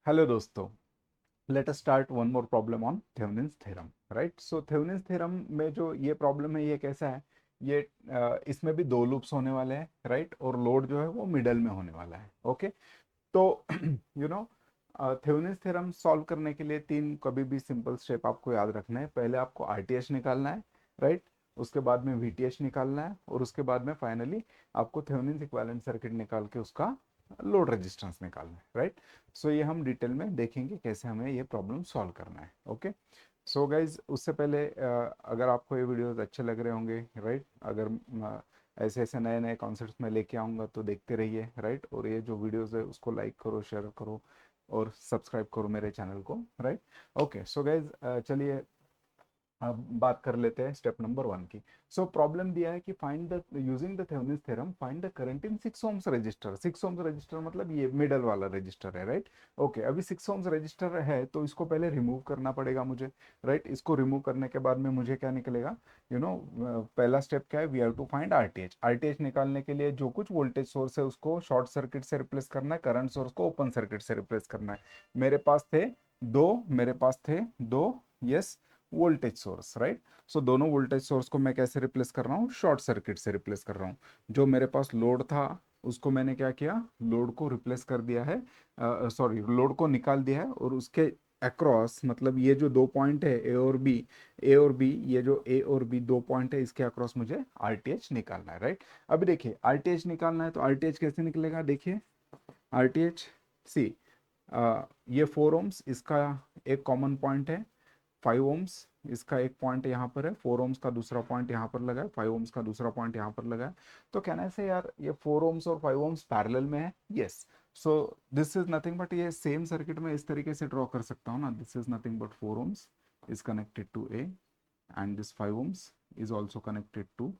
Hello दोस्तों, let us start one more problem on Thevenin's theorem. Right, so Thevenin's theorem में जो ये problem है ये कैसा है। ये इसमें भी दो लूप्स होने वाले हैं, राइट, और लोड जो है वो मिडल में होने वाला है। ओके, तो you know Thevenin's theorem solve करने के लिए तीन कभी भी सिंपल स्टेप आपको याद रखना है। पहले आपको आरटीएच निकालना है, राइट, उसके बाद में वीटीएच निकालना है, और उसके बाद में फाइनली आपको थेवेनिन्स इक्विवेलेंट सर्किट निकाल के उसका लोड रेजिस्टेंस निकालना है। राइट, सो ये हम डिटेल में देखेंगे कैसे हमें ये प्रॉब्लम सॉल्व करना है। ओके, सो गाइज उससे पहले अगर आपको ये वीडियोस अच्छे लग रहे होंगे, राइट, अगर ऐसे ऐसे नए नए कॉन्सेप्ट्स में लेके आऊँगा तो देखते रहिए, राइट, और ये जो वीडियोस है उसको लाइक करो, शेयर करो और सब्सक्राइब करो मेरे चैनल को। राइट, ओके, सो गाइज चलिए अब बात कर लेते हैं स्टेप नंबर 1 की। सो प्रॉब्लम दिया है कि find the using the Thevenin's theorem find the current in 6 ohms register. 6 ohms register मतलब ये मिडल वाला रजिस्टर है, राइट। ओके, अभी 6 ohms रजिस्टर है तो इसको पहले रिमूव करना पड़ेगा मुझे, राइट। इसको रिमूव करने के बाद में मुझे क्या निकलेगा, पहला स्टेप क्या है, we have to find RTH. RTH निकालने के लिए जो कुछ वोल्टेज सोर्स है उसको शॉर्ट सर्किट से रिप्लेस करना है, करंट सोर्स को ओपन सर्किट से रिप्लेस करना है। मेरे पास थे दो यस वोल्टेज सोर्स, राइट। सो दोनों वोल्टेज सोर्स को मैं कैसे रिप्लेस कर रहा हूँ, शॉर्ट सर्किट से रिप्लेस कर रहा हूँ। जो मेरे पास लोड था उसको मैंने क्या किया, लोड को रिप्लेस कर दिया है, सॉरी, लोड को निकाल दिया है, और उसके अक्रॉस मतलब ये जो दो पॉइंट है ए और बी, ये जो ए और बी दो पॉइंट है इसके अक्रॉस मुझे आरटीएच निकालना है, राइट। अभी देखिए आरटीएच निकालना है तो आरटीएच कैसे निकलेगा, देखिए आरटीएच सी, ये 4 ohms इसका एक कॉमन पॉइंट है, 5 ohms इसका एक पॉइंट यहाँ पर है, 4 ohms का दूसरा पॉइंट यहाँ पर लगा है, 5 ohms का दूसरा पॉइंट यहाँ पर लगा है। तो कहना से यार ये 4 ohms और 5 ohms पैरेलल में है, yes. So this is nothing but, ये सेम सर्किट में इस तरीके से ड्रॉ कर सकता हूँ ना, this is nothing but 4 ohms is connected to A and this 5 ohms is also connected to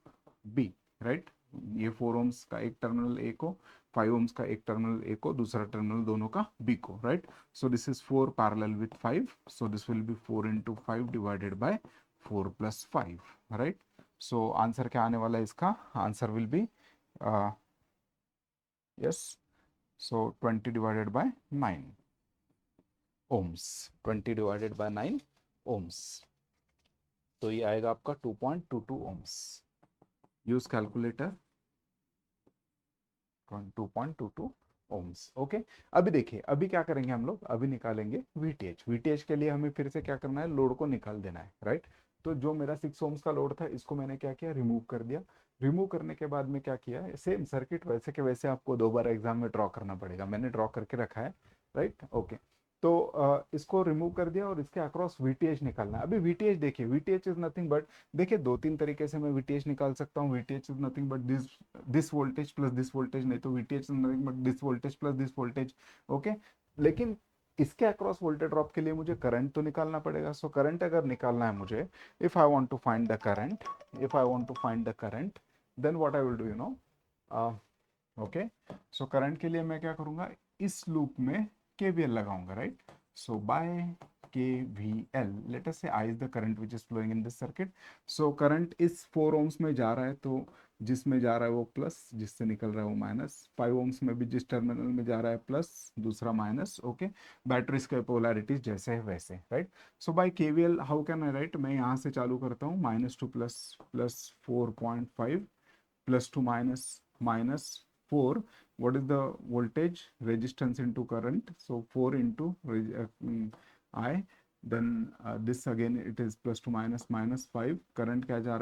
B, right. ये 4 ohms का एक टर्मिनल ए को, 5 ohms का एक टर्मिनल ए को, दूसरा टर्मिनल दोनों का बी को, right. So this is 4 parallel with 5. So this will be 4 into 5 divided by 4 plus 5, right? So answer क्या आने वाला है इसका, answer will be uh, yes, so 20 divided by 9 ohms, 20 divided by 9 ohms, तो ये आएगा आपका 2.22 ohms। Use calculator, 2.22 ohms. Okay, अभी देखिए अभी क्या करेंगे हम लोग, अभी निकालेंगे वीटीएच। वीटीएच के लिए हमें फिर से क्या करना है, लोड को निकाल देना है, राइट। तो जो मेरा 6 ohms का लोड था इसको मैंने क्या किया, रिमूव कर दिया। रिमूव करने के बाद में क्या किया, सेम सर्किट वैसे के वैसे आपको दो बार एग्जाम में ड्रॉ करना पड़ेगा, मैंने ड्रॉ करके रखा है, राइट। ओके, तो इसको रिमूव कर दिया और इसके अक्रॉस वीटीएच निकालना है। अभी वीटीएच देखिए, वीटीएच इज नथिंग बट, देखिए दो तीन तरीके से मैं वीटीएच निकाल सकता हूँ। VTH is nothing but this voltage plus this voltage, नहीं तो VTH is nothing but this voltage plus this voltage. Okay, लेकिन इसके अक्रॉस वोल्टेज ड्रॉप के लिए मुझे करंट तो निकालना पड़ेगा। सो करंट अगर निकालना है मुझे, if I want to find the current, if I want to find the current, then what I will do, okay. So current के लिए मैं क्या करूंगा, इस लूप में केवीएल लगाऊंगा, right. So by KVL, let us से I is the current which is flowing in this circuit. So current इस 4 ohms में जा रहा है, तो जिसमें जा रहा है वो प्लस, जिससे निकल रहा है वो माइनस। 5 ohms में भी जिस टर्मिनल में जा रहा है प्लस, दूसरा माइनस। ओके, बैटरीज के पोलैरिटीज जैसे है वैसे, right. So by KVL how can I write, मैं यहाँ से चालू करता हूँ, minus to plus, plus 4.5, plus to minus, minus 4. What is the voltage, resistance into current, so 4 into I, then this again it is plus to minus, minus 5, current क्या जा रहा है